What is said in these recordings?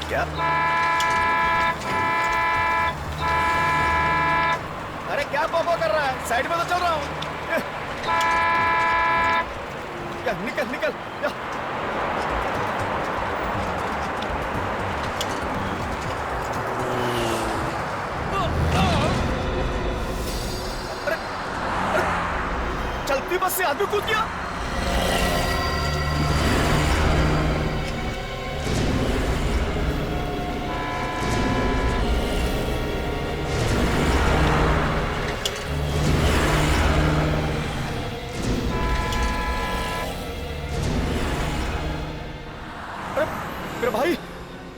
क्या? अरे क्या पोपो कर रहा है? साइड में तो चल रहा हूँ। निकल निकल। अरे चलती बस से आदमी कूद गया। मेरा भाई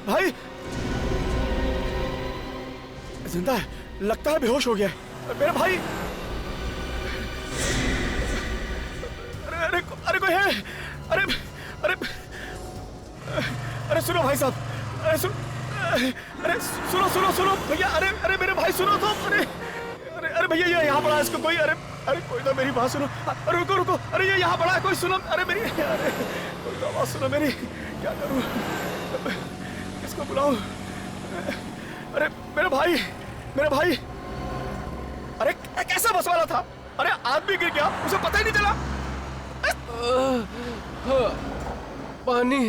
भाई जिंदा है, लगता है बेहोश हो गया है। मेरा भाई, अरे अरे अरे कोई है? अरे अरे अरे सुनो भाई साहब, अरे सुनो सुनो सुनो भैया, अरे अरे मेरे भाई सुनो तो, अरे अरे अरे भैया ये यहाँ पड़ा है, इसको कोई, अरे अरे कोई तो मेरी बात सुनो, अरे रुको रुको, अरे ये यहाँ पड़ा है, कोई सुनो, अरे मेरी, अरे कोई तो आवाज सुनो मेरी, क्या करूँ, किसको बुलाऊं? अरे मेरा भाई, अरे कैसा बस वाला था? अरे आदमी गिर गया, उसे पता ही नहीं चला। पानी,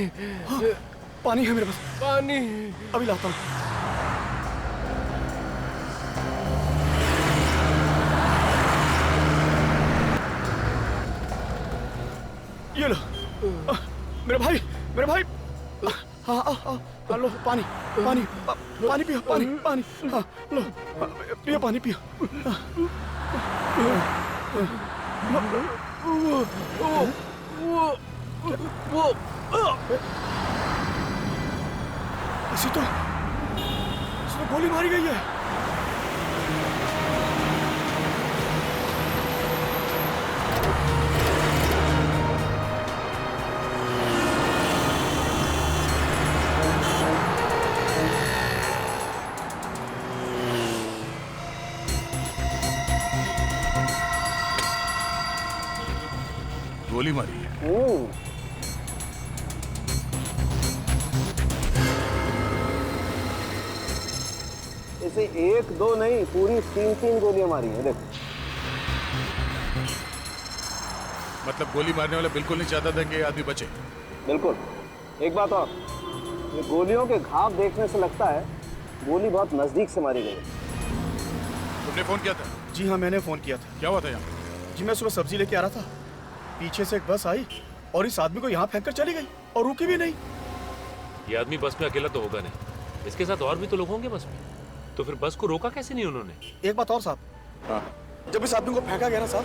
पानी है मेरे पास, पानी अभी लाता हूँ। ये लो, मेरे भाई, हाँ लो पानी, पानी पियो, पानी, हाँ लो, पियो पानी पियो। वो इसे तो गोली मारी गई है। गोली मारी है। इसे एक दो नहीं, पूरी तीन गोलियां मारी है, देखो। मतलब गोली मारने वाला बिल्कुल नहीं चाहता था कि ये आदमी बचे। बिल्कुल। एक बात और, ये गोलियों के घाव देखने से लगता है गोली बहुत नजदीक से मारी गई। तुमने फोन किया था? जी हाँ, मैंने फोन किया था। क्या हुआ था यहाँ? जी मैं सुबह सब्जी लेके आ रहा था, पीछे से एक बस आई और इस आदमी को यहाँ फेंक कर चली गई और रुकी भी नहीं। ये आदमी बस में अकेला तो होगा नहीं, इसके साथ और भी तो लोग होंगे बस में, तो फिर बस को रोका कैसे नहीं उन्होंने? एक बात और साहब, हाँ, जब इस आदमी को फेंका गया ना साहब,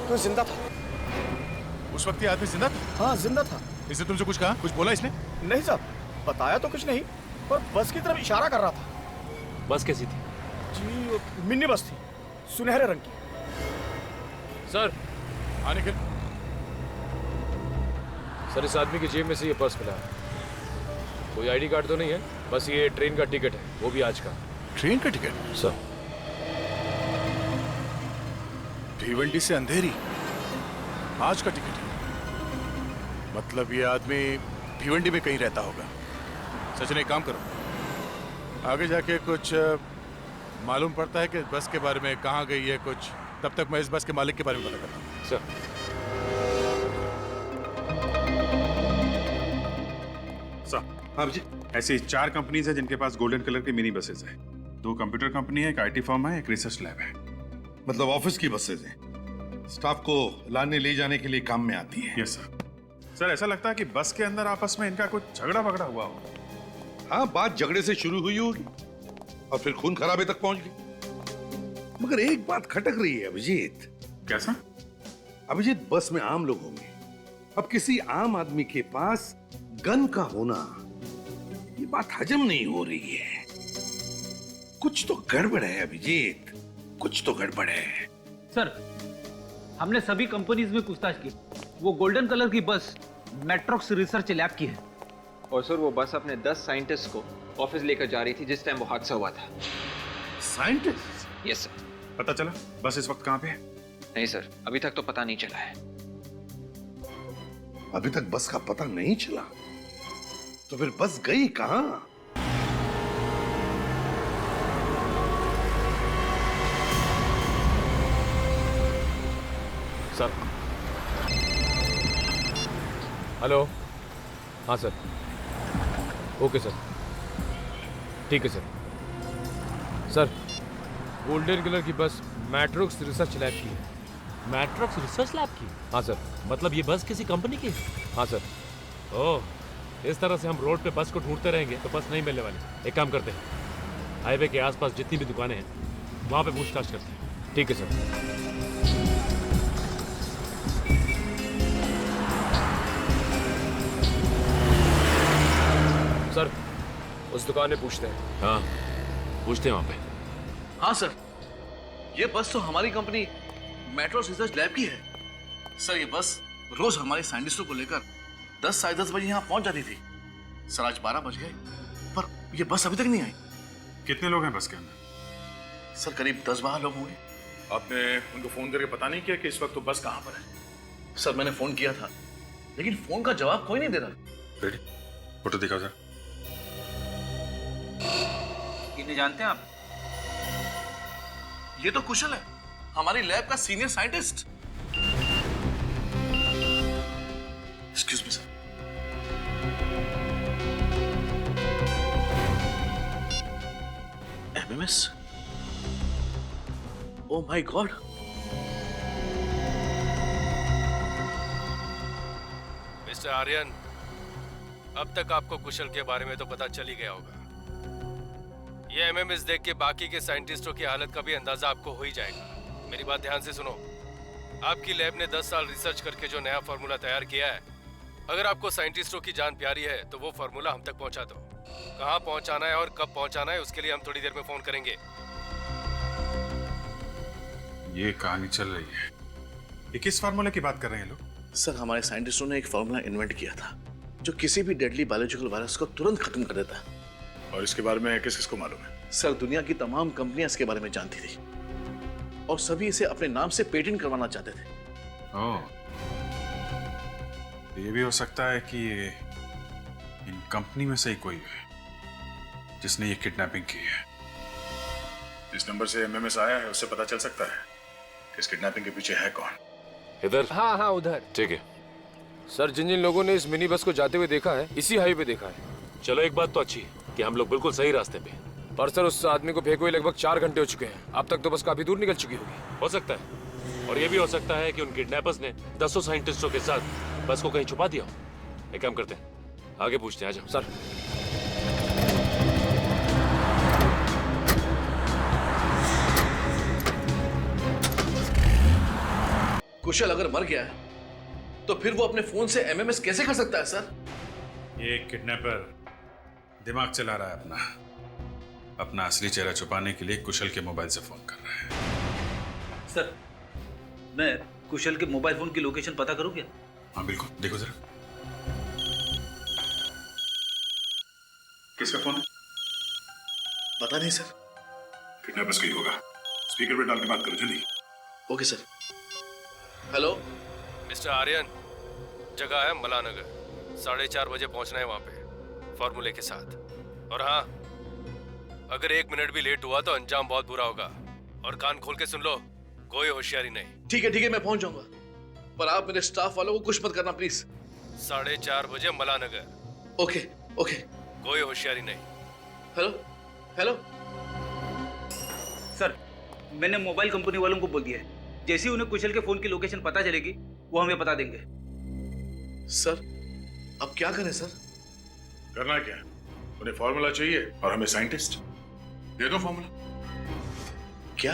तो ये जिंदा था। उस वक्त ये आदमी जिंदा था? हाँ जिंदा था। इसने तुमसे कुछ कहा, कुछ बोला इसने? नहीं साहब, बताया तो कुछ नहीं, पर बस की तरफ इशारा कर रहा था। बस कैसी थी? जी मिनी बस थी, सुनहरे रंग की। सर, हाँ निखिल। सर इस आदमी की जेब में से ये पर्स मिला है, कोई आईडी कार्ड तो नहीं है, बस ये ट्रेन का टिकट है, वो भी आज का। ट्रेन का टिकट? सर भिवंडी से अंधेरी, आज का टिकट है। मतलब ये आदमी भिवंडी में कहीं रहता होगा। सचिन एक काम करो, आगे जाके कुछ मालूम पड़ता है कि बस के बारे में कहाँ गई है कुछ, तब तक मैं इस बस के मालिक के बारे में पता करता हूँ। सर हाँ जी, ऐसी 4 कंपनीज है जिनके पास गोल्डन कलर की मिनी बसेस है। 2 कंप्यूटर कंपनी है, एक आईटी फर्म है, एक रिसर्च लैब है। मतलब ऑफिस की बसेज हैं, स्टाफ को लाने ले जाने के लिए काम में आती है। Yes sir. सर ऐसा लगता है कि बस के अंदर आपस में इनका कुछ झगड़ा वगड़ा हुआ हो। हाँ, बात झगड़े से शुरू हुई होगी और फिर खून खराबे तक पहुंच गई। मगर एक बात खटक रही है अभिजीत। कैसा? अभिजीत, बस में आम लोग होंगे, अब किसी आम आदमी के पास गन का होना, ये बात हजम नहीं हो रही है। कुछ तो गड़बड़ है अभिजीत, कुछ तो गड़बड़ है। सर, हमने सभी कंपनीज में पूछताछ की, वो गोल्डन कलर की बस मैट्रॉक्स रिसर्च लैब की है। और सर वो बस अपने 10 साइंटिस्ट को ऑफिस लेकर जा रही थी जिस टाइम वो हादसा हुआ था। साइंटिस्ट? Yes sir. पता चला बस इस वक्त कहाँ पे है? नहीं सर, अभी तक तो पता नहीं चला है। अभी तक बस का पता नहीं चला, तो फिर बस गई कहां? सर। हेलो। हाँ सर। ओके सर, ठीक है सर। सर, गोल्डन कलर की बस मैट्रोक्स रिसर्च लैब की है। मैट्रोक्स रिसर्च लैब की? हाँ सर। मतलब ये बस किसी कंपनी की है? हाँ सर। ओह, इस तरह से हम रोड पे बस को ढूंढते रहेंगे तो बस नहीं मिलने वाली। एक काम करते हैं, हाईवे के आसपास जितनी भी दुकानें हैं वहां पे पूछताछ करते हैं। ठीक है सर। सर, उस दुकान में पूछते हैं। हाँ, पूछते हैं वहां पे। हाँ सर, ये बस तो हमारी कंपनी मेट्रो रिसर्च लैब की है। सर, ये बस रोज हमारे साइंटिस्टों को लेकर 10 साढ़े 10 बजे यहाँ पहुंच जाती थी। सर, आज 12 बज गए पर ये बस अभी तक नहीं आई। कितने लोग हैं बस के अंदर? सर, करीब 10-12 लोग होंगे। आपने उनको फोन करके पता नहीं किया कि इस वक्त तो बस कहाँ पर है? सर, मैंने फोन किया था लेकिन फोन का जवाब कोई नहीं दे रहा। रेडी? फोटो दिखाओ सर। इन्हें जानते हैं आप? ये तो कुशल है, हमारी लैब का senior scientist. Excuse me sir. MMS? Oh my god. Mister Aryan, अब तक आपको कुशल के बारे में तो पता चल ही गया होगा। ये एमएमएस देख के बाकी के साइंटिस्टों की हालत का भी अंदाजा आपको हो ही जाएगा। मेरी बात ध्यान से सुनो। आपकी लैब ने 10 साल रिसर्च करके जो नया फार्मूला तैयार किया है, अगर आपको साइंटिस्टों की जान प्यारी है तो वो फार्मूला हम तक पहुंचा दो। कहाँ पहुंचाना है और कब पहुंचाना है उसके लिए हम थोड़ी देर में फोन करेंगे। ये कहानी चल रही है। ये किस फार्मूले की बात कर रहे हैं लोग? सर, हमारे साइंटिस्टों ने एक फार्मूला इन्वेंट किया था जो किसी भी डेडली बायोलॉजिकल वायरस को तुरंत खत्म कर देता है। और इसके बारे में किस किसको मालूम है? सर, दुनिया की तमाम कंपनियां इसके बारे में जानती थी और सभी इसे अपने नाम से पेटेंट करवाना चाहते थे। ओह, ये भी हो सकता है कि ये इन कंपनी में से ही कोई है जिसने ये किडनैपिंग की है। जिस नंबर से एमएमएस आया है उससे पता चल सकता है कि इस किडनैपिंग के पीछे है कौन। इधर? हाँ हाँ उधर। ठीक है सर। जिन जिन लोगों ने इस मिनी बस को जाते हुए देखा है, इसी हाईवे पे देखा है। चलो, एक बात तो अच्छी है कि हम लोग बिल्कुल सही रास्ते पे। पर सर, उस आदमी को फेंके हुए लगभग 4 घंटे हो चुके हैं। अब तक तो बस काफी दूर निकल चुकी होगी। हो सकता है, और ये भी हो सकता है कि उन किडनैपर्स ने 10 साइंटिस्टों के साथ बस को कहीं छुपा दिया हो। एक काम करते हैं, आगे पूछते हैं। आ जाओ सर। कुशल अगर मर गया है तो फिर वो अपने फोन से एमएमएस कैसे कर सकता है सर? ये किडनैपर दिमाग चला रहा है अपना असली चेहरा छुपाने के लिए कुशल के मोबाइल से फोन कर रहा है। सर, मैं कुशल के मोबाइल फोन की लोकेशन पता करूं क्या? हाँ बिल्कुल, देखो जरा। किसका फोन है? पता नहीं सर। किडनैपर्स का ही होगा। स्पीकर पे डाल के बात करो जल्दी। Okay sir. Hello mister Aryan, जगह है मलानगर। 4:30 बजे पहुंचना है वहां पे फार्मूले के साथ। और हाँ, अगर 1 मिनट भी लेट हुआ तो अंजाम बहुत बुरा होगा। और कान खोल के सुन लो, कोई होशियारी नहीं। ठीक है, मैं पहुंच जाऊंगा, पर आप मेरे स्टाफ वालों को कुछ मत करना प्लीज। 4:30 बजे मलानगर। Okay okay. कोई होशियारी नहीं। हेलो सर, मैंने मोबाइल कंपनी वालों को बोल दिया है, जैसे ही उन्हें कुशल के फोन की लोकेशन पता चलेगी वो हमें बता देंगे। सर, अब क्या करें सर? करना क्या? उन्हें फॉर्मूला चाहिए और हमें साइंटिस्ट। दे दो फॉर्मूला। क्या?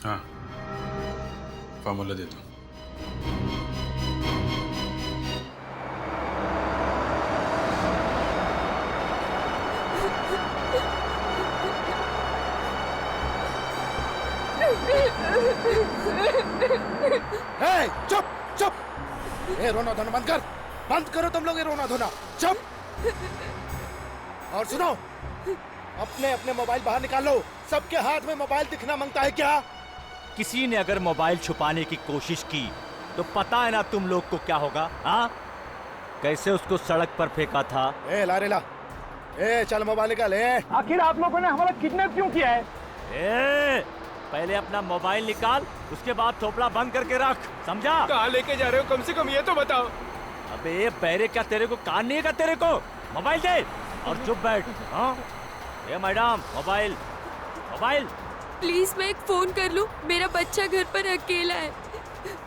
हाँ, फॉर्मूला दे दो। चुप चुप! ये रोना धोना बंद करो तुम लोग, ये रोना धोना। चुप! और सुनो, अपने अपने मोबाइल बाहर निकाल लो। सबके हाथ में मोबाइल दिखना मांगता है क्या? किसी ने अगर मोबाइल छुपाने की कोशिश की तो पता है ना तुम लोग को क्या होगा? हाँ, कैसे उसको सड़क पर फेंका था। ला रे ला। चल मोबाइल निकाल। आखिर आप लोगों ने हमारा किडनैप क्यों किया है? पहले अपना मोबाइल निकाल, उसके बाद थोपड़ा बंद करके रख, समझा? कहाँ लेके जा रहे हो, कम से कम ये तो बताओ। अबे बैरे, क्या तेरे को कान नहीं है क्या तेरे को? मोबाइल दे और चुप बैठ। हाँ ये मैडम, मोबाइल मोबाइल। प्लीज मैं एक फोन कर लूं, मेरा बच्चा घर पर अकेला है।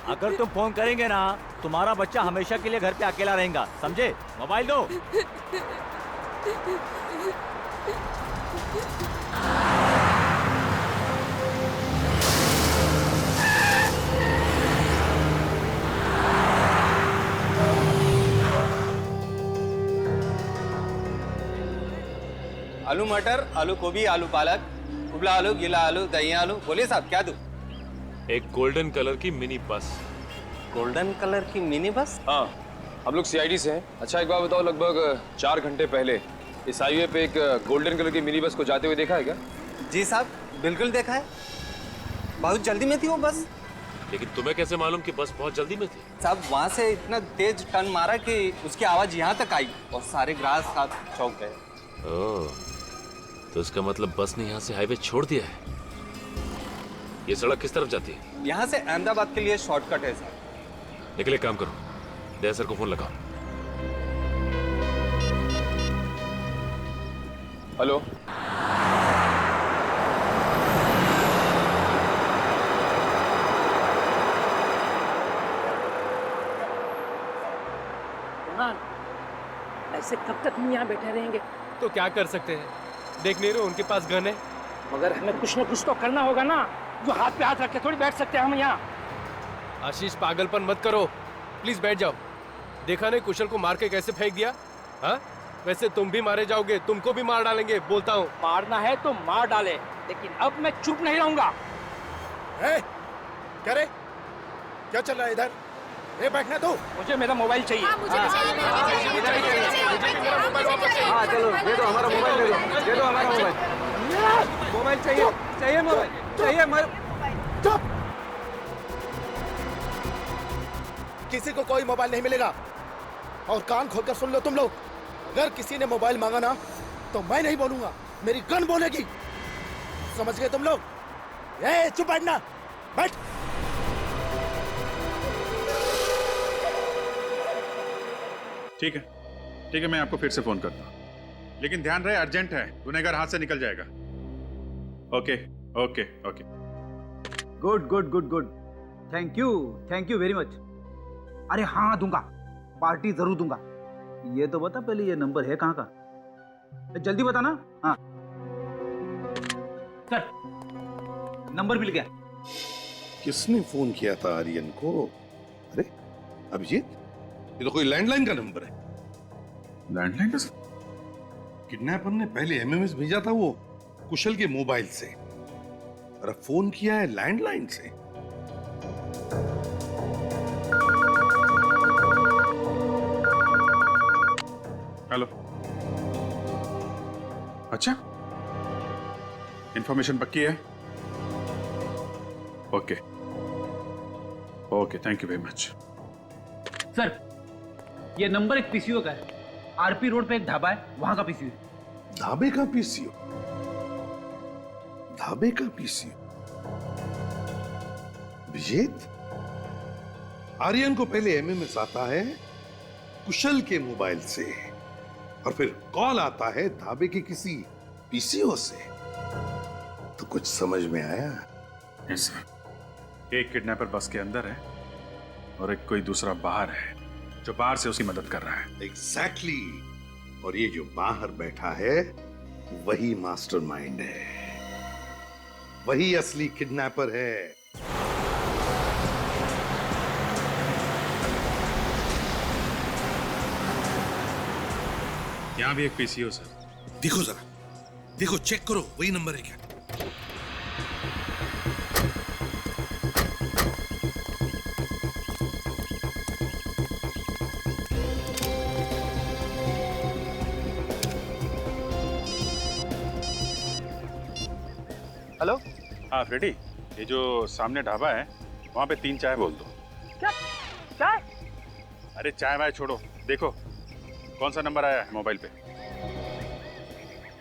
अगर तुम फोन करेंगे ना, तुम्हारा बच्चा हमेशा के लिए घर पे अकेला रहेगा, समझे? मोबाइल दो। आलू मटर, आलू गोभी, आलू पालक, उबला आलू, गीला आलू, दही आलू। बोलिए साहब, क्या दूं? एक गोल्डन कलर की मिनी बस। गोल्डन कलर की मिनी बस? हाँ, हम लोग सीआईडी से हैं। अच्छा एक बात बताओ, लगभग 4 घंटे पहले इस हाईवे पे एक गोल्डन कलर की मिनी बस को जाते हुए देखा है क्या? जी साहब, बिल्कुल देखा है। बहुत जल्दी में थी वो बस। लेकिन तुम्हें कैसे मालूम कि बस बहुत जल्दी में थी? साहब वहाँ से इतना तेज टर्न मारा कि उसकी आवाज यहाँ तक आई और सारे ग्राहक साथ चौंक गए। ओह, तो इसका मतलब बस ने यहाँ से हाईवे छोड़ दिया है। ये सड़क किस तरफ जाती है? यहाँ से अहमदाबाद के लिए शॉर्टकट है साहब। लेकिन एक काम करो, दया सर को फोन लगाओ। हेलो, ऐसे कब तक हम यहाँ बैठे रहेंगे? तो क्या कर सकते हैं, देख नहीं रहे उनके पास गन है। मगर हमें कुछ न कुछ तो करना होगा ना, जो हाथ पे हाथ रख के थोड़ी बैठ सकते हैं हम यहाँ। आशीष पागलपन मत करो, प्लीज बैठ जाओ। देखा नहीं कुशल को मार के कैसे फेंक दिया? हाँ, वैसे तुम भी मारे जाओगे, तुमको भी मार डालेंगे, बोलता हूँ। मारना है तो मार डाले, लेकिन अब मैं चुप नहीं रहूंगा। क्या रे, क्या चल रहा है इधर? बैठना तो। मुझे मेरा मोबाइल चाहिए। हाँ चलो, दे दो हमारा मोबाइल, दे दो हमारा मोबाइल। मोबाइल चाहिए, चाहिए मोबाइल, चाहिए। चुप! किसी को कोई मोबाइल नहीं मिलेगा। और कान खोलकर सुन लो तुम लोग, अगर किसी ने मोबाइल मांगा ना तो मैं नहीं बोलूंगा, मेरी गन बोलेगी। समझ गए तुम लोग? चुप बैठना, बैठ। ठीक है, मैं आपको फिर से फोन करता हूँ, लेकिन ध्यान रहे अर्जेंट है, गुनहगार हाथ से निकल जाएगा। Okay okay okay. Good good good good, thank you very much. अरे हाँ दूंगा, पार्टी जरूर दूंगा। ये तो बता पहले, ये नंबर है कहाँ का? जल्दी बता ना। हाँ सर, नंबर मिल गया। किसने फोन किया था आर्यन को? अरे अभिजीत, ये तो कोई लैंडलाइन का नंबर है। लैंडलाइन का? किडनैपर ने पहले एमएमएस भेजा था वो कुशल के मोबाइल से, और अब फोन किया है लैंडलाइन से। हेलो, अच्छा, इंफॉर्मेशन पक्की है? Okay okay, thank you very much. Sir, ये नंबर एक पीसीओ का है। आरपी रोड पे एक ढाबा है, वहां का पीसीओ। ढाबे का पीसीओ? ढाबे का पीसीओ? विजेत, आर्यन को पहले एमएमएस आता है कुशल के मोबाइल से, और फिर कॉल आता है ढाबे के किसी पीसीओ से। तो कुछ समझ में आया? यस सर, एक किडनैपर बस के अंदर है और एक कोई दूसरा बाहर है जो बाहर से उसकी मदद कर रहा है। एग्जैक्टली। और ये जो बाहर बैठा है वही मास्टरमाइंड है, वही असली किडनैपर है। यहाँ भी एक पीसीओ सर। देखो जरा, देखो, चेक करो, वही नंबर है क्या? हेलो। हाँ फ्रेडी, ये जो सामने ढाबा है वहाँ पे 3 चाय बोल दो। क्या चाय? अरे चाय वाय छोड़ो, देखो कौन सा नंबर आया है मोबाइल पे।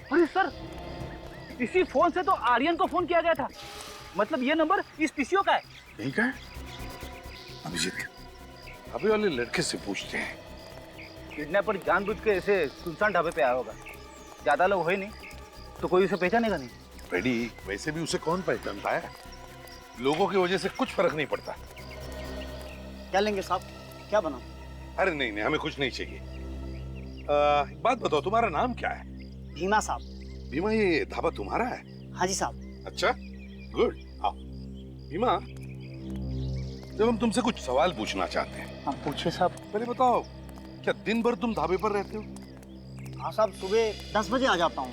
अरे सर, इसी फोन से तो आर्यन को फोन किया गया था। मतलब ये नंबर इस पीसीओ का है? नहीं का है? अभिजीत, अभी वाले लड़के से पूछते हैं। किडनैपर जानबूझ के ऐसे सुनसान ढाबे पे आया होगा, ज्यादा लोग हो ही नहीं तो कोई उसे पहचानेगा नहीं। फ्रेडी, वैसे भी उसे कौन पहचानता है? लोगों की वजह से कुछ फर्क नहीं पड़ता। क्या लेंगे साहब, क्या बनाओ? अरे नहीं नहीं, हमें कुछ नहीं चाहिए। एक बात बताओ, तुम्हारा नाम क्या है? भीमा साहब। भीमा, ये ढाबा तुम्हारा है? हाँ जी साहब। अच्छा, गुड। आओ भीमा, जब हम तुमसे कुछ सवाल पूछना चाहते हैं। हाँ पूछिए साहब। पहले बताओ, क्या दिन भर तुम ढाबे पर रहते हो? हाँ साहब, सुबह 10 बजे आ जाता हूँ,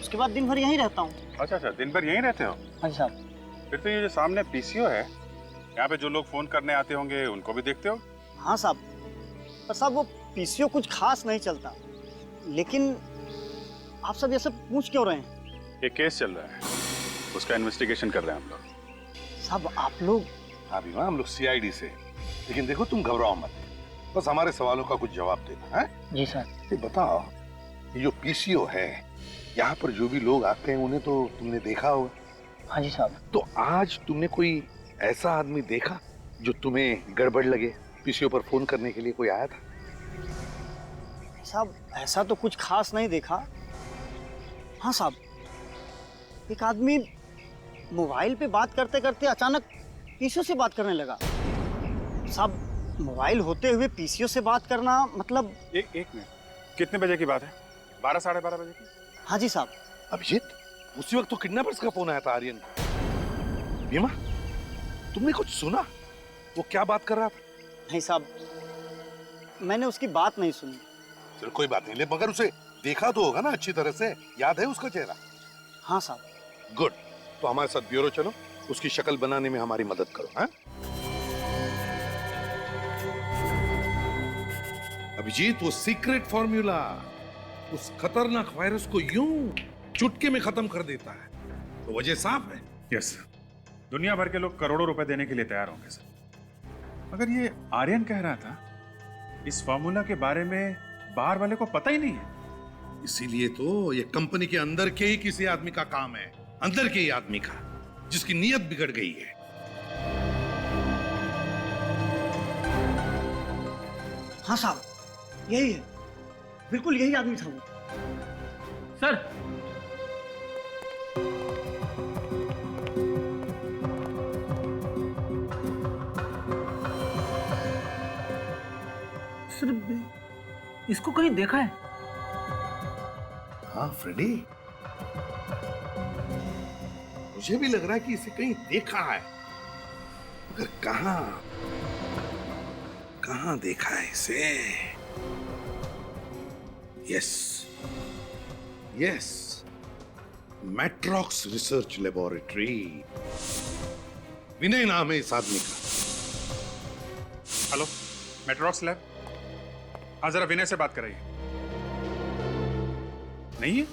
उसके बाद दिन भर यहीं रहता हूँ। अच्छा अच्छा, दिन भर यहीं रहते हो? हाँ जी साहब। फिर तो ये जो सामने पीसीओ है, यहाँ पे जो लोग फोन करने आते होंगे उनको भी देखते हो? हाँ साहब, पर साहब वो पीसीओ कुछ खास नहीं चलता, लेकिन आप सब ये सब पूछ क्यों रहे हैं? एक केस चल रहा है, उसका इन्वेस्टिगेशन कर रहे हैं हम लोग। साहब आप लोग? हाँ भीमा, हम लोग सीआईडी से। लेकिन देखो, तुम घबराओ मत, बस हमारे सवालों का कुछ जवाब देना है। जी सर। ये बताओ, ये जो पीसीओ है, यहाँ पर जो भी लोग आते हैं उन्हें तो तुमने देखा होगा? हाँ जी साहब। तो आज तुमने कोई ऐसा आदमी देखा जो तुम्हें गड़बड़ लगे? पीसीओ पर फोन करने के लिए कोई आया था? साहब ऐसा तो कुछ खास नहीं देखा। हाँ साहब, एक आदमी मोबाइल पे बात करते करते अचानक पीसीओ से बात करने लगा। साहब मोबाइल होते हुए पीसीओ से बात करना मतलब। एक मिनट, कितने बजे की बात है? 12 साढ़े 12 बजे की? हाँ जी साहब। अभिजीत, उसी वक्त तो किडनैपर्स का फोन आया था आर्यन को। भीमा, तुमने कुछ सुना? वो क्या बात कर रहा था? नहीं साहब, मैंने उसकी बात नहीं सुनी। चलो कोई बात नहीं, मगर उसे देखा तो होगा ना अच्छी तरह से? याद है उसका चेहरा? हाँ साहब। गुड, तो हमारे साथ ब्यूरो चलो, उसकी शक्ल बनाने में हमारी मदद करो। हाँ अभिजीत, वो सीक्रेट फॉर्मूला उस खतरनाक वायरस को यूं चुटकी में खत्म कर देता है, तो वजह साफ है। यस, दुनिया भर के लोग करोड़ों रुपए देने के लिए तैयार होंगे सर। मगर ये आर्यन कह रहा था, इस फॉर्मूला के बारे में बाहर वाले को पता ही नहीं है। इसीलिए तो ये कंपनी के अंदर के ही किसी आदमी का काम है, अंदर के ही आदमी का, जिसकी नीयत बिगड़ गई है। हाँ साहब, यही है, बिल्कुल यही आदमी था वो। सर, सर इसको कहीं देखा है? हाँ फ्रेडी, मुझे भी लग रहा है कि इसे कहीं देखा है, मगर कहां देखा है इसे? Yes, Matrox research laboratory. Vinay नाम है इस आदमी का। Hello, Matrox lab? हाँ, जरा विनय से बात कराइए। नहीं है?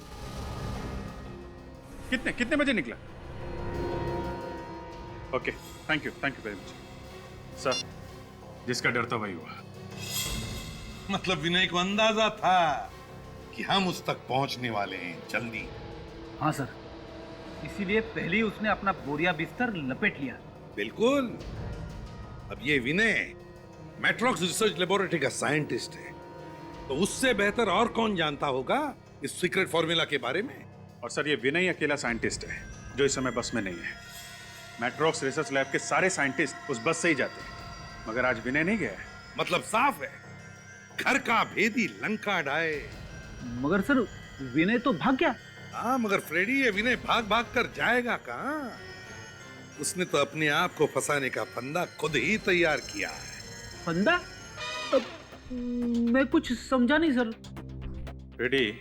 कितने बजे निकला? Okay, thank you very much sir. जिसका डर था वही हुआ। मतलब विनय को अंदाजा था कि हम उस तक पहुंचने वाले हैं जल्दी। हाँ सर, इसीलिए पहले ही उसने अपना बोरिया बिस्तर लपेट लिया। बिल्कुल। अब ये विनय मैट्रॉक्स रिसर्च लेबोरेटरी का साइंटिस्ट है, तो उससे बेहतर और कौन जानता होगा इस सीक्रेट फॉर्मूला के बारे में? और सर, ये विनय अकेला साइंटिस्ट है जो इस समय बस में नहीं है। मैट्रॉक्स रिसर्च लैब के सारे साइंटिस्ट उस बस से ही जाते हैं, मगर आज विनय नहीं गया है। मतलब साफ है, घर का भेदी लंका ढाए। मगर सर, विनय तो भाग गया। हाँ, मगर फ्रेडी, ये विनय भाग कर जाएगा कहाँ? उसने तो अपने आप को फंसाने का फंदा खुद ही तैयार किया है। फंदा? मैं कुछ समझा नहीं सर। फ्रेडी,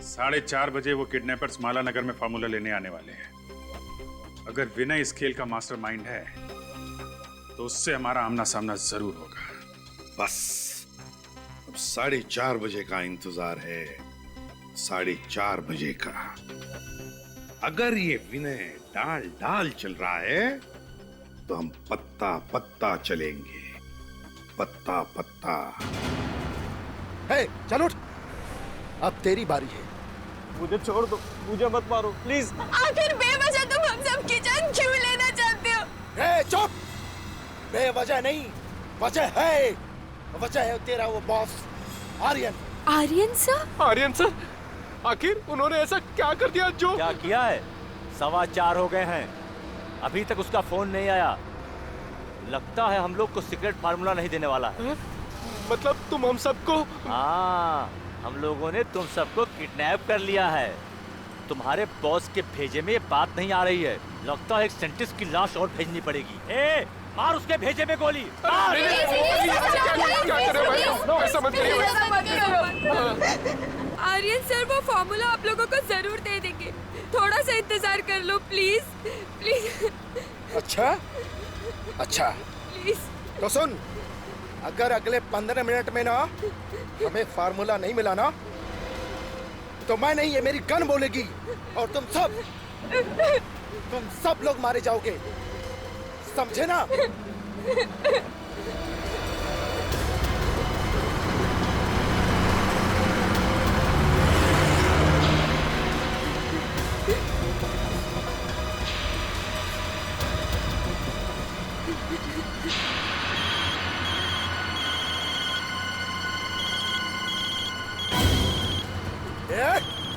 4:30 बजे वो किडनैपर्स माला नगर में फार्मूला लेने आने वाले हैं। अगर विनय इस खेल का मास्टरमाइंड है तो उससे हमारा आमना सामना जरूर होगा। बस अब 4:30 बजे का इंतजार है, 4:30 बजे का। अगर ये विनय डाल चल रहा है तो हम पत्ता पत्ता चलेंगे, पत्ता पत्ता। हे, चल उठ, अब तेरी बारी है। मुझे छोड़ दो, मुझे मत मारो प्लीज। आखिर बेवजह तुम हम सबकी जान क्यों लेना चाहते हो? चुप! बेवजह नहीं, वजह है। वजह है तेरा वो boss Aryan. Aryan sir? Aryan sir, आखिर उन्होंने ऐसा क्या कर दिया जो? क्या किया है? 4:15 हो गए हैं, अभी तक उसका फोन नहीं आया। लगता है हम लोग को सीक्रेट फार्मूला नहीं देने वाला है। मतलब तुम हम सबको? हाँ, हम लोगों ने तुम सबको किडनैप कर लिया है। तुम्हारे बॉस के भेजे में ये बात नहीं आ रही है। लगता है एक साइंटिस्ट की लाश और भेजनी पड़ेगी। ए, मार उसके भेजे में गोली। मार! आर्यन सर वो फॉर्मूला आप लोगों को जरूर दे देंगे, थोड़ा सा इंतजार कर लो प्लीज प्लीज। अच्छा प्लीज। तो सुन, अगर अगले 15 मिनट में ना हमें फार्मूला नहीं मिला ना, तो मैं नहीं, ये मेरी गन बोलेगी और तुम सब लोग मारे जाओगे, समझे ना?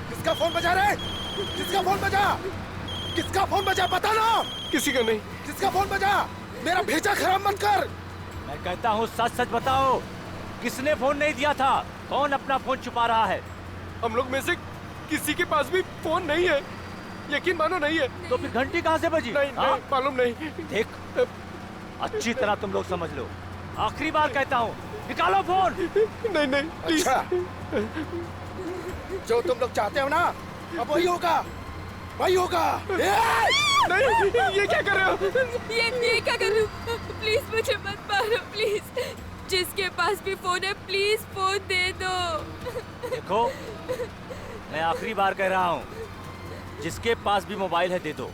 किसका फोन बजा रहे? किसका फोन बजा? किसका फोन बजा? बता ना। किसी का नहीं। किसका फोन बजा? मेरा भेजा खराब मत कर। मैं कहता हूँ सच सच बताओ, किसने फोन नहीं दिया था? कौन अपना फोन छुपा रहा है? हम लोग में से किसी के पास भी फोन नहीं है, यकीन मानो नहीं है। तो फिर घंटी कहाँ से बजी? नहीं, मालूम नहीं। देख, अच्छी तरह तुम लोग समझ लो, आखिरी बार कहता हूँ, निकालो फोन। नहीं प्लीज। अच्छा, जो तुम लोग चाहते हो ना, अब वही होगा, वही होगा। नहीं, ये क्या कर रहे हो? ये क्या कर रहे हो? प्लीज मुझे मत मारो प्लीज। जिसके पास भी फोन है प्लीज फोन दे दो। देखो, मैं आखिरी बार कह रहा हूँ, जिसके पास भी मोबाइल है दे दो,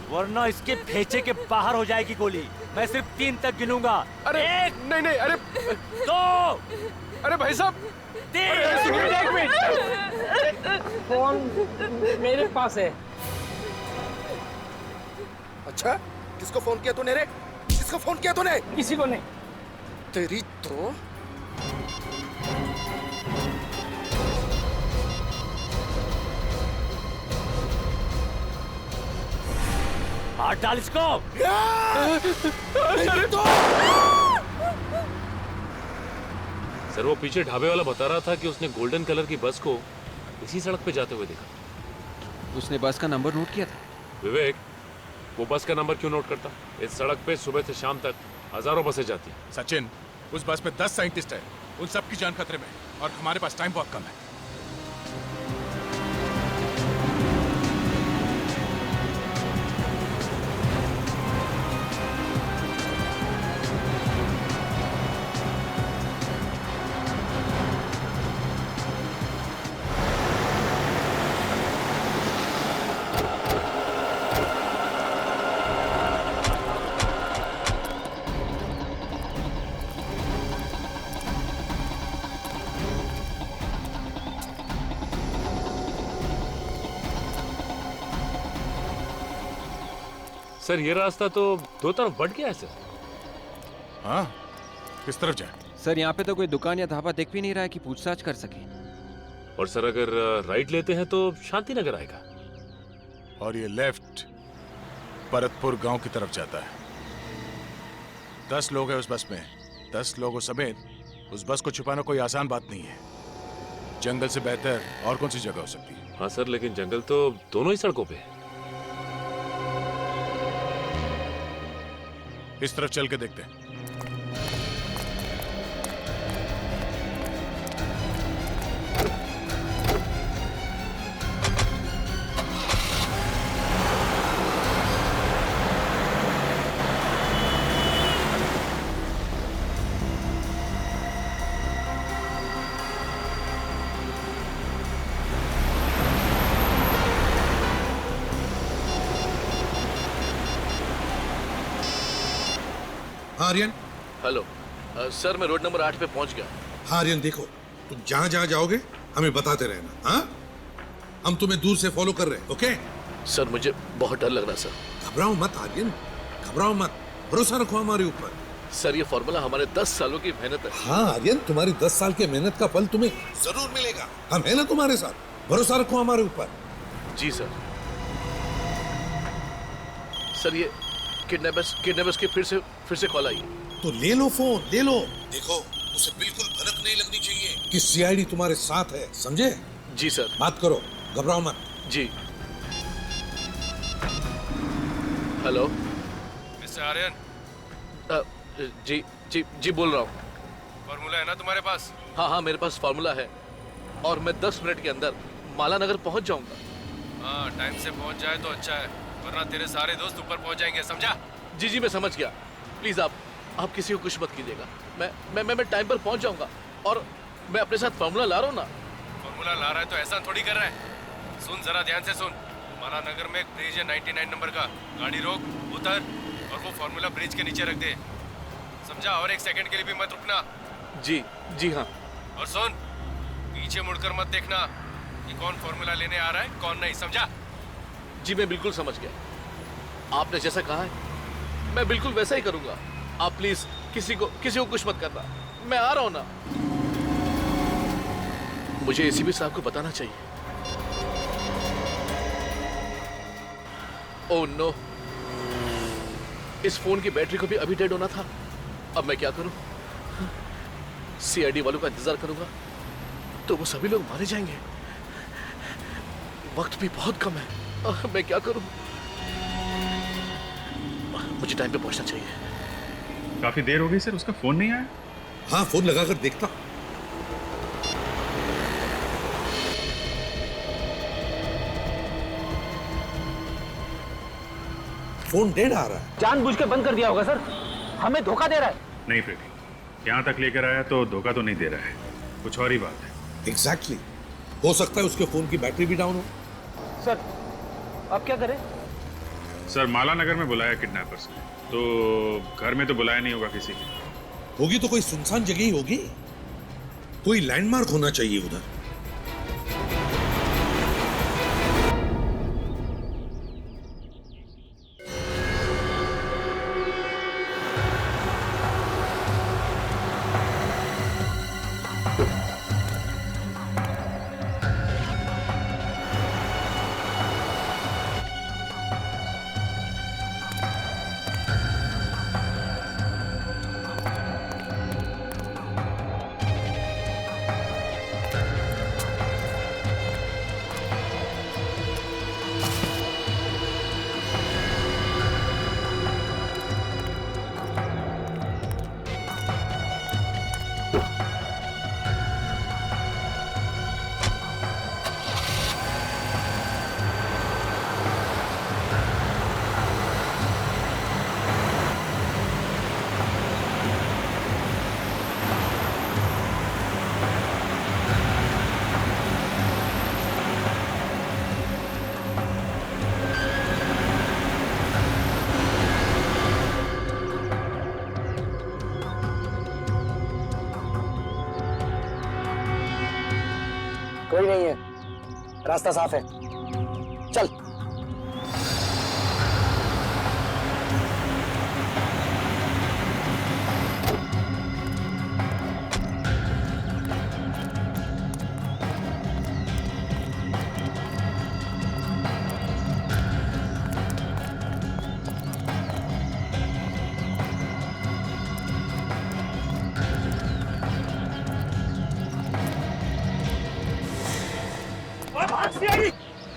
वरना इसके भेजे के बाहर हो जाएगी गोली। मैं सिर्फ 3 तक गिनूंगा। अरे नहीं, अरे 2। अरे भाई साहब, एक मिनट, फोन मेरे पास है। अच्छा, किसको फोन किया तूने रे? किसको फोन किया तूने? किसी को नहीं। तेरी तो हाथ डाल इसको। सर, वो पीछे ढाबे वाला बता रहा था कि उसने गोल्डन कलर की बस को इसी सड़क पे जाते हुए देखा। उसने बस का नंबर नोट किया था? विवेक, वो बस का नंबर क्यों नोट करता? इस सड़क पे सुबह से शाम तक हजारों बसें जाती हैं। सचिन, उस बस में 10 साइंटिस्ट हैं, उन सबकी जान खतरे में है और हमारे पास टाइम बहुत कम है। सर, ये रास्ता तो 2 तरफ बढ़ गया है सर। हाँ, किस तरफ जाए? सर, यहाँ पे तो कोई दुकान या ढाबा दिख भी नहीं रहा है कि पूछताछ कर सके। और सर, अगर राइट लेते हैं तो शांति नगर आएगा। और ये लेफ्ट परतपुर गांव की तरफ जाता है। 10 लोग हैं उस बस में। 10 लोगों समेत उस बस को छुपाना कोई आसान बात नहीं है। जंगल से बेहतर और कौन सी जगह हो सकती है? हाँ सर, लेकिन जंगल तो दोनों ही सड़कों पे है। इस तरफ चल के देखते हैं। आर्यन। हेलो सर, मैं रोड नंबर 8 पे पहुंच गया। हाँ आर्यन, देखो, तुम जहां जहां जाओगे हमें बताते रहना। हाँ, हम तुम्हें दूर से फॉलो कर रहे हैं। ओके? सर मुझे बहुत डर लग रहा है सर। घबराओ मत आर्यन, घबराओ मत, भरोसा रखो हमारे ऊपर। सर ये फॉर्मूला हमारे 10 सालों की मेहनत है। हाँ आर्यन, तुम्हारी 10 साल की मेहनत का फल तुम्हें जरूर मिलेगा। हम है ना तुम्हारे साथ, भरोसा रखो हमारे ऊपर। जी सर। सर ये किडनैपर्स की फिर से कॉल आई। तो ले लो फोन, ले लो। देखो उसे बिल्कुल भनक नहीं लगनी चाहिए कि सीआईडी तुम्हारे साथ है, समझे? जी सर। बात करो, घबराओ मत। जी। Hello mister Aryan. जी बोल रहा हूँ। फॉर्मूला है ना तुम्हारे पास? हाँ मेरे पास फॉर्मूला है और मैं 10 मिनट के अंदर माला नगर पहुँच जाऊंगा। हाँ टाइम से पहुँच जाए तो अच्छा है, वरना तेरे सारे दोस्त ऊपर पहुँच जाएंगे, समझा? जी मैं समझ गया। प्लीज आप किसी को कुछ मत कीजिएगा। मैं टाइम पर पहुँच जाऊंगा और मैं अपने साथ फॉर्मूला ला रहा हूँ ना। फॉर्मूला ला रहा है तो ऐसा थोड़ी कर रहा है। सुन जरा ध्यान से सुन, माला नगर में एक ब्रिज है 99 नंबर का, गाड़ी रोक, उतर और वो फॉर्मूला ब्रिज के नीचे रख दे, समझा? और 1 सेकंड के लिए भी मत रुकना। जी हाँ। और सुन, पीछे मुड़कर मत देखना कि कौन फॉर्मूला लेने आ रहा है कौन नहीं, समझा? जी मैं बिल्कुल समझ गया। आपने जैसा कहा है मैं बिल्कुल वैसा ही करूंगा। आप प्लीज किसी को कुछ मत करना। मैं आ रहा हूं ना। मुझे एसीपी साहब को बताना चाहिए। ओह नो, इस फोन की बैटरी को भी अभी डेड होना था। अब मैं क्या करूं? सीआईडी वालों का इंतजार करूंगा तो वो सभी लोग मारे जाएंगे। वक्त भी बहुत कम है। मैं क्या करूं? मुझे टाइम पे पहुंचना चाहिए। काफी देर हो गई सर, उसका फोन नहीं आया। हाँ फोन लगाकर देखता। फोन डेड आ रहा है। जानबूझ के बंद कर दिया होगा सर, हमें धोखा दे रहा है। नहीं प्रीति, यहाँ तक लेकर आया तो धोखा तो नहीं दे रहा है, कुछ और ही बात है। एग्जैक्टली। हो सकता है उसके फोन की बैटरी भी डाउन हो। सर अब क्या करें? सर माला नगर में बुलाया किडनैपर्स ने, तो घर में तो बुलाया नहीं होगा किसी की। होगी तो कोई सुनसान जगह ही होगी, कोई लैंडमार्क होना चाहिए उधर। कोई नहीं है, रास्ता साफ है, चल।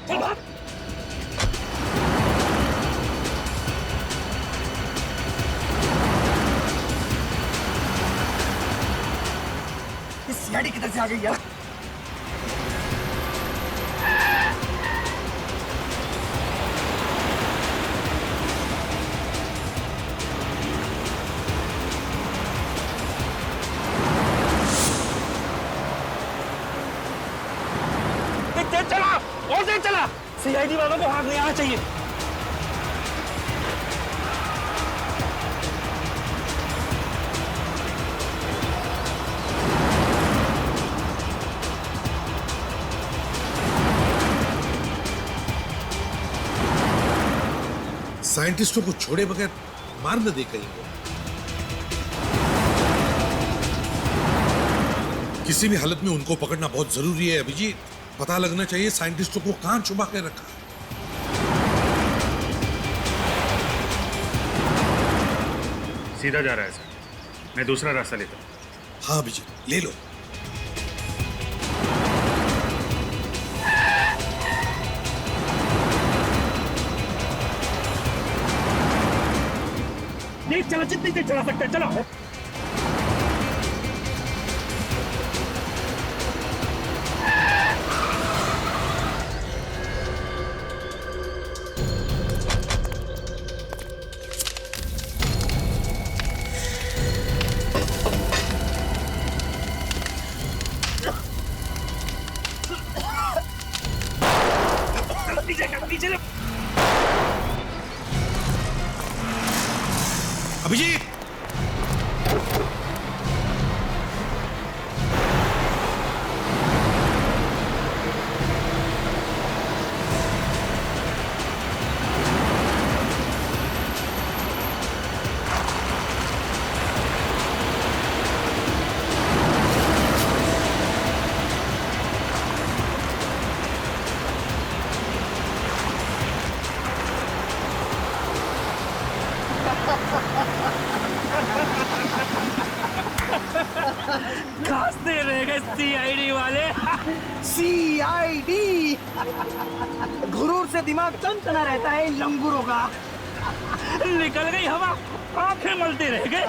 चल भाग। इस सीआईडी किधर से आ गई यार? तेज चला, और तेज चला। सीआईडी वालों को हाथ नहीं आना चाहिए। साइंटिस्टों को छोड़े बगैर मार न दे कहीं को। किसी भी हालत में उनको पकड़ना बहुत जरूरी है अभिजीत। पता लगना चाहिए साइंटिस्टों को कहां छुपा कर रखा है। सीधा जा रहा है सर, मैं दूसरा रास्ता लेता हूँ। हाँ अभिजीत, ले लो। नहीं चला, जितनी देर चला सकते हैं चलो। अभिजीत, खांसते रह गए सीआईडी वाले। सीआईडी गुरूर से दिमाग चमकना रहता है इन लंगूरों का। निकल गई हवा, आंखें मलते रह गए।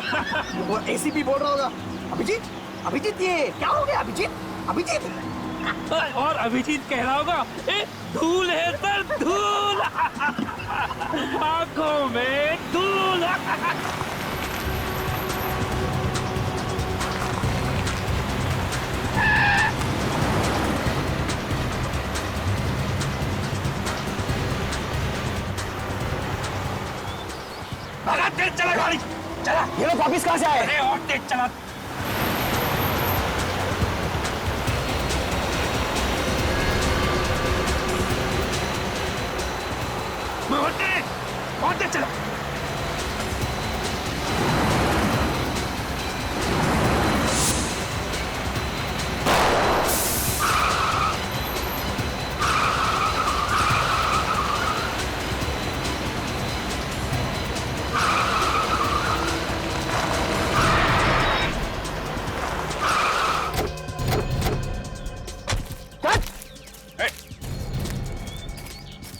वो एसीपी बोल रहा होगा, अभिजीत अभिजीत ये क्या हो गया अभिजीत अभिजीत। और अभिजीत कह रहा होगा, ए धूल है सर धूल, आंखों में धूल। भगा, तेज चला गाड़ी, चला। ये लोग वापिस कहाँ से आए? अरे और तेज चला। और तेज चला।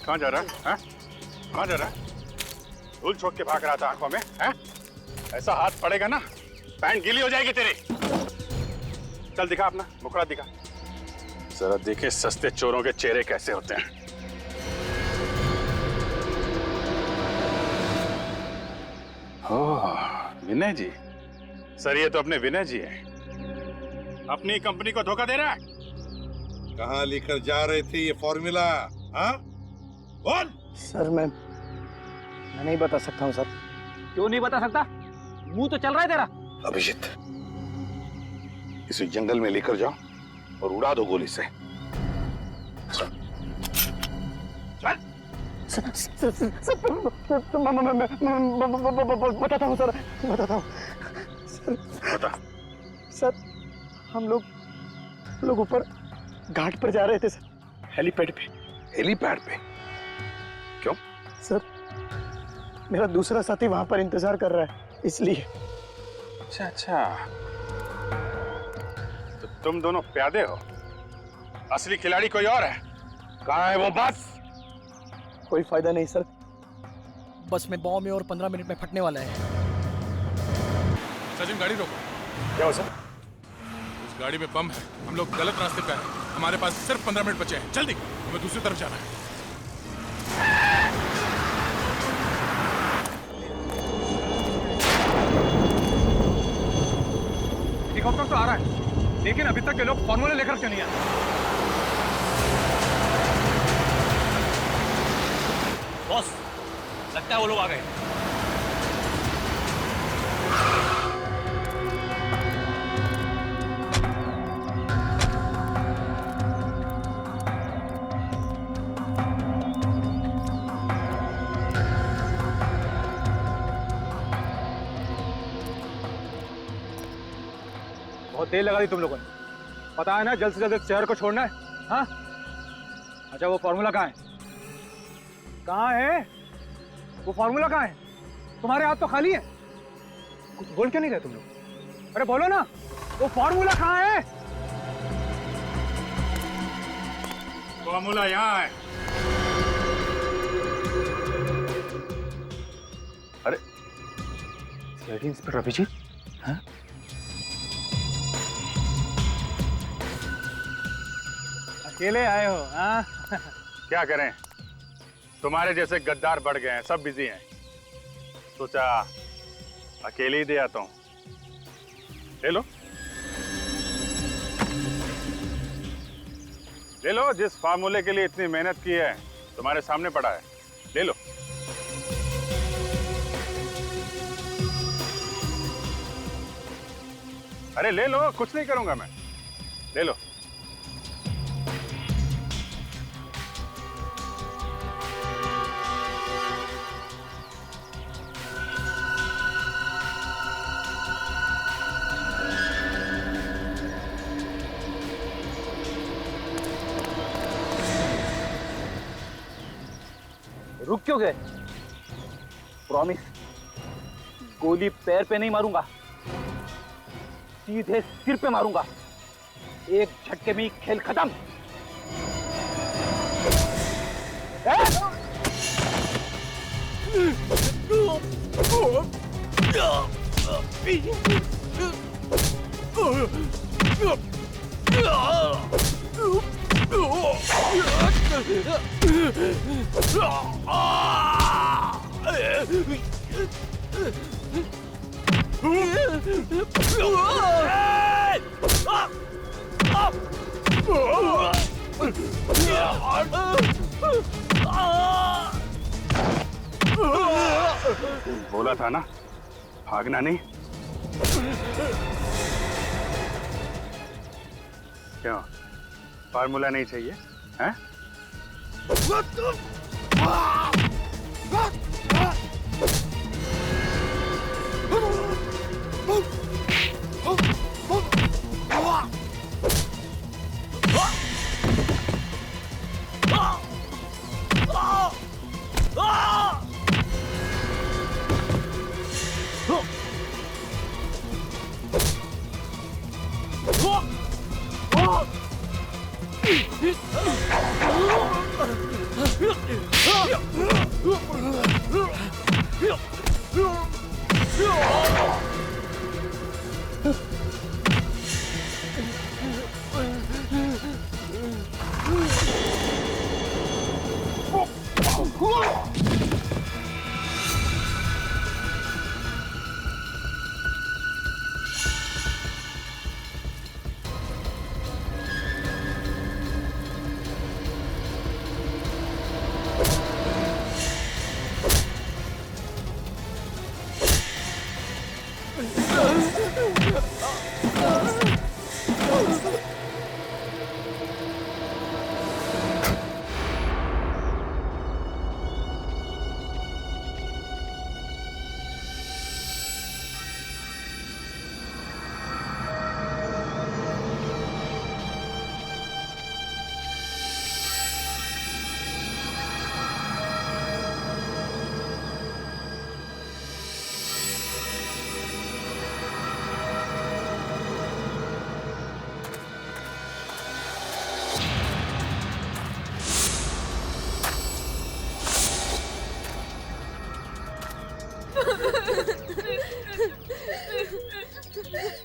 कहाँ जा रहा है? कहाँ जा रहा है? धूल छोड़ के भाग रहा था आंखों में, हैं? ऐसा हाथ पड़ेगा ना, पैंट गीली हो जाएगी तेरी। चल दिखा अपना मुखड़ा दिखा, जरा देखे सस्ते चोरों के चेहरे कैसे होते हैं। ओह, विनय जी। सर ये तो अपने विनय जी हैं। अपनी कंपनी को धोखा दे रहा है। कहाँ लेकर जा रहे थे ये फॉर्मूला? हाँ बोल। सर मैं नहीं बता सकता हूँ सर। क्यों नहीं बता सकता? मुंह तो चल रहा है तेरा। अभिजीत, इसे जंगल में लेकर जाओ और उड़ा दो गोली से। बताता हूँ सर, बताता हूँ बता। सर हम लोग ऊपर घाट पर जा रहे थे सर, हेलीपैड पे। हेलीपैड पे? क्यों? सर मेरा दूसरा साथी वहां पर इंतजार कर रहा है इसलिए। अच्छा अच्छा, तो तुम दोनों प्यादे हो, असली खिलाड़ी कोई और है। कहाँ है वो बस? कोई फायदा नहीं सर, बस में बॉम्ब में और 15 मिनट में फटने वाला है। सचिन गाड़ी रोको। क्या हो सर? उस गाड़ी में बम है, हम लोग गलत रास्ते पे हैं। हमारे पास सिर्फ 15 मिनट बचे हैं, जल्दी, हमें दूसरी तरफ जाना है। हेलीकॉप्टर तो आ रहा है, लेकिन अभी तक ये लोग फॉर्मूले लेकर क्यों नहीं आए? बॉस, लगता है वो लोग आ गए। बहुत तेल लगा दी तुम लोगों ने। पता है ना जल्द से जल्द शहर को छोड़ना है। हाँ अच्छा, वो फॉर्मूला कहाँ है? कहाँ है वो फॉर्मूला? कहाँ है? तुम्हारे हाथ तो खाली है। कुछ बोल क्यों नहीं रहे तुम लोग? अरे बोलो ना, वो फॉर्मूला कहाँ है? फॉर्मूला यहाँ है। अरे सीआईडी इंस्पेक्टर अभिजीत, हाँ? अकेले आए हो? हाँ क्या करें, तुम्हारे जैसे गद्दार बढ़ गए हैं, सब बिजी हैं। सोचा अकेले ही दे आता हूं। ले लो, ले लो। जिस फार्मूले के लिए इतनी मेहनत की है तुम्हारे सामने पड़ा है, ले लो। अरे ले लो, कुछ नहीं करूंगा मैं, ले लो। रुक क्यों गए? प्रॉमिस, गोली पैर पे नहीं मारूंगा, सीधे सिर पे मारूंगा। एक झटके में ही खेल खत्म। बोला था ना, भागना नहीं। क्यों, फार्मूला नहीं चाहिए? हैं?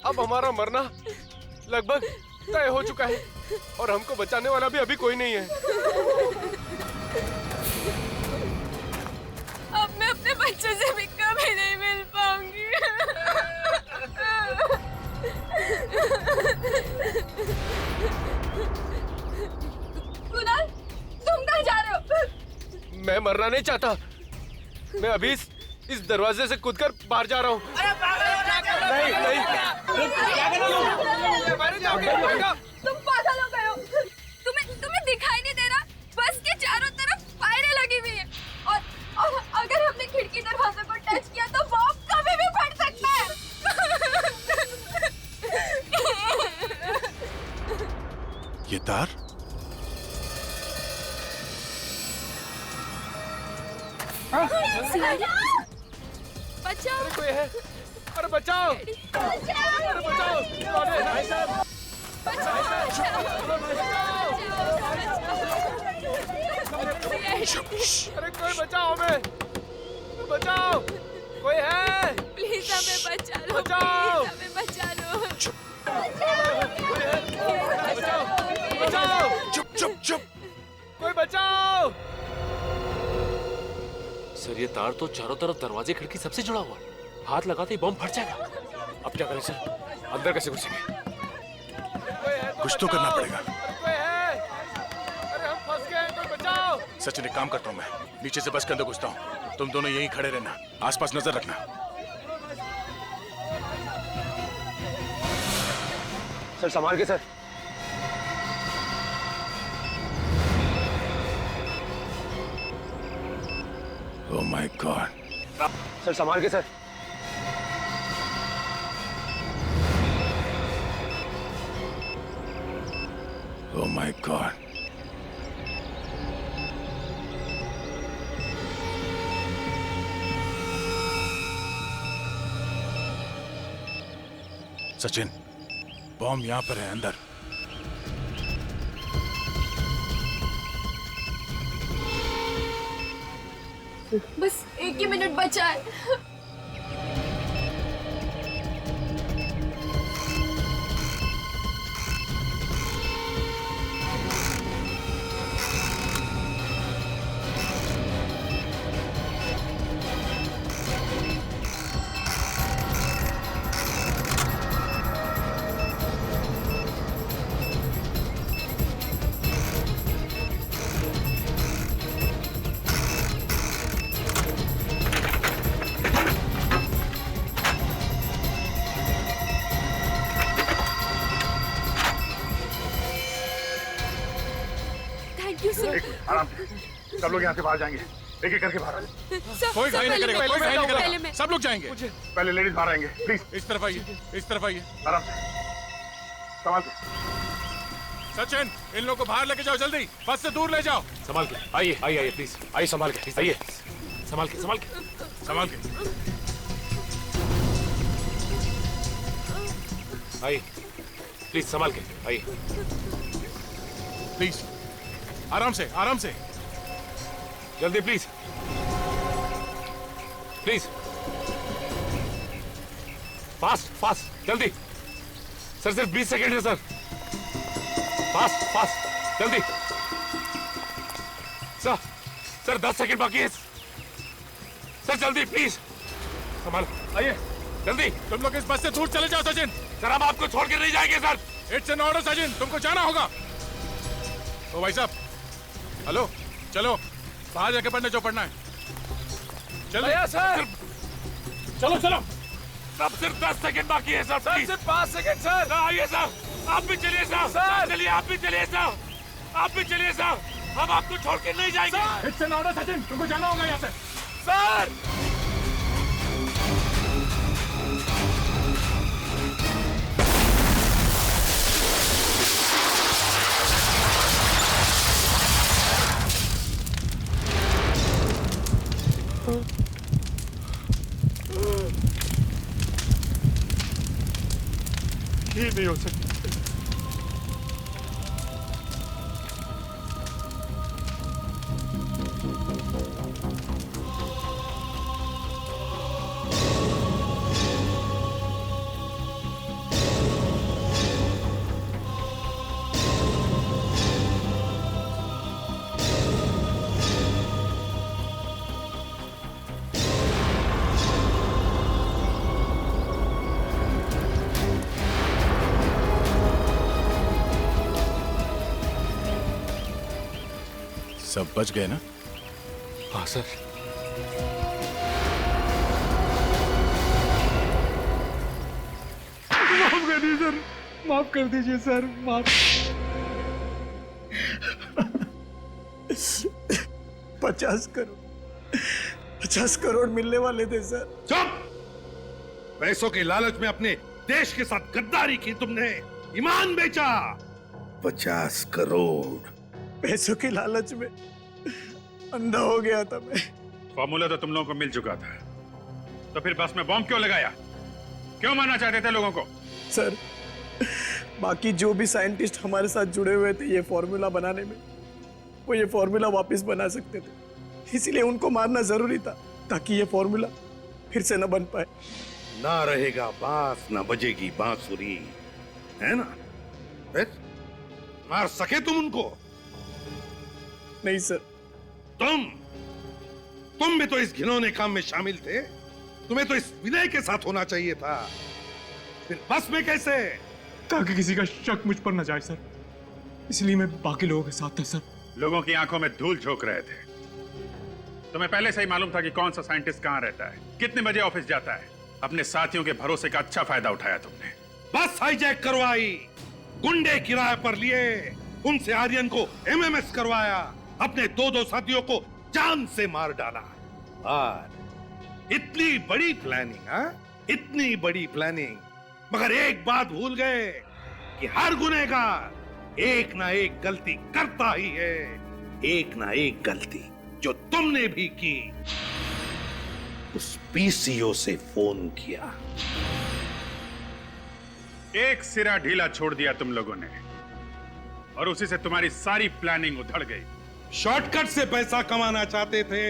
अब हमारा मरना लगभग तय हो चुका है और हमको बचाने वाला भी अभी कोई नहीं है। अब मैं अपने बच्चे से भी कभी नहीं मिल पाऊंगी। कुणाल, तुम कहाँ जा रहे हो? मैं मरना नहीं चाहता। मैं अभी इस दरवाजे से कूदकर बाहर जा रहा हूँ। नहीं नहीं, तुम पागल हो गए हो। तुम्हें दिखाई नहीं दे रहा? बस के चारों तरफ फायरें लगी हुई है और अगर हमने खिड़की दरवाजे को टच किया तो बॉम्ब कभी भी फट सकता है। ये तार? बचाओ! कोई है? अरे बचाओ! अरे बचाओ! भाई साहब! अरे कोई बचाओ हमें! बचाओ! कोई है? प्लीज हमें बचा लो! बचाओ! प्लीज हमें बचा लो! बचाओ! बचाओ! चुप चुप चुप! कोई बचाओ! सर ये तार तो चारों तरफ दरवाजे खिड़की सबसे जुड़ा हुआ है। हाथ लगाते ही बम फट जाएगा। अब क्या करें सर? अंदर कैसे घुसेंगे? कुछ तो करना पड़ेगा। कोई है? अरे हम फंस गए हैं, कोई बचाओ! सचिन एक काम करता हूँ मैं, नीचे से बस के अंदर घुसता हूँ। तुम दोनों यहीं खड़े रहना, आसपास नजर रखना। सर संभाल के sir. Oh my God! Sir संभाल के sir. Oh my God! Sachin, bomb यहां पर है अंदर। बस एक ही मिनट बचा है। आराम से, सब लोग यहाँ से बाहर जाएंगे, एक एक करके बाहर आइए। कोई घाई नहीं करेगा, कोई घाई नहीं करेगा, सब लोग जाएंगे। पहले लेडीज बाहर आएंगे, प्लीज। इस तरफ आइए, इस तरफ आइए। आराम से, संभाल के। सचिन, इन लोगों को बाहर लेके जाओ जल्दी, बस से दूर ले जाओ। संभाल के आइए, आइए आइए प्लीज, आइए संभाल के, आइए संभाल के, संभाल के, संभाल के। आइए प्लीज, संभाल के आइए। प्लीज आराम से, आराम से, जल्दी प्लीज, प्लीज, फास्ट फास्ट, जल्दी। सर सिर्फ 20 सेकेंड है सर, फास्ट फास्ट, जल्दी। सर 10 सेकेंड बाकी है सर, जल्दी प्लीज, संभाल, आइए जल्दी। तुम लोग इस बस से दूर चले जाओ सचिन। सर हम आपको छोड़ के नहीं जाएंगे sir. It's an order Sachin, तुमको जाना होगा। ओ भाई साहब, हेलो, चलो बाहर जाके पढ़ने जो पढ़ना है। चलो सर, चलो चलो। सब सिर्फ 10 सेकंड बाकी है सर, प्लीज। सिर्फ 5 सेकंड सर। आइए सर, आप भी चलिए सर। चलिए आप भी चलिए सर, आप भी चलिए सर, हम आपको छोड़ के नहीं जाएंगे। इट्स एन ऑर्डर सचिन, तुमको जाना होगा यहाँ से। सर ये नहीं हो सकता। सब बच गए ना? हाँ सर। माफ कर दीजिए सर, माफ कर दीजिए सर, माफ। 50 करोड़ मिलने वाले थे सर। चुप! पैसों के लालच में अपने देश के साथ गद्दारी की तुमने, ईमान बेचा। 50 करोड़। पैसों की लालच में अंधा हो गया था मैं। फॉर्मूला तो तुम लोगों को मिल चुका था, तो फिर बस में बॉम्ब क्यों लगाया? क्यों मारना चाहते थे लोगों को? सर, बाकी जो भी साइंटिस्ट हमारे साथ जुड़े हुए थे ये फॉर्मूला बनाने में, वो ये फॉर्मूला वापस बना सकते थे, इसीलिए उनको मारना जरूरी था ताकि ये फॉर्मूला फिर से न बन पाए। ना रहेगा बांस ना बजेगी बांसुरी, है ना? फिर मार सके तुम उनको? नहीं सर। तुम भी तो इस घिनौने काम में शामिल थे। तुम्हें तो इस विनय के साथ होना चाहिए था, फिर बस में कैसे? ताकि किसी का शक मुझ पर न जाए सर, इसलिए मैं बाकी लोगों के साथ था सर। लोगों की आंखों में धूल झोंक रहे थे। तुम्हें पहले से ही मालूम था कि कौन सा साइंटिस्ट कहां रहता है, कितने बजे ऑफिस जाता है। अपने साथियों के भरोसे का अच्छा फायदा उठाया तुमने। बस हाईजैक करवाई, गुंडे किराए पर लिए, उनसे आर्यन को एमएमएस करवाया, अपने 2 साथियों को जान से मार डाला। और इतनी बड़ी प्लानिंग, हाँ? इतनी बड़ी प्लानिंग, मगर एक बात भूल गए कि हर गुनहगार एक ना एक गलती करता ही है। एक ना एक गलती जो तुमने भी की। उस पीसीओ से फोन किया, एक सिरा ढीला छोड़ दिया तुम लोगों ने, और उसी से तुम्हारी सारी प्लानिंग उधड़ गई। शॉर्टकट से पैसा कमाना चाहते थे,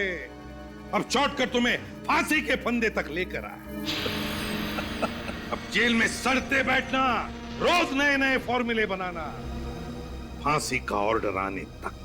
अब शॉर्टकट तुम्हें फांसी के फंदे तक लेकर आया। अब जेल में सड़ते बैठना, रोज नए नए फॉर्मूले बनाना, फांसी का ऑर्डर आने तक।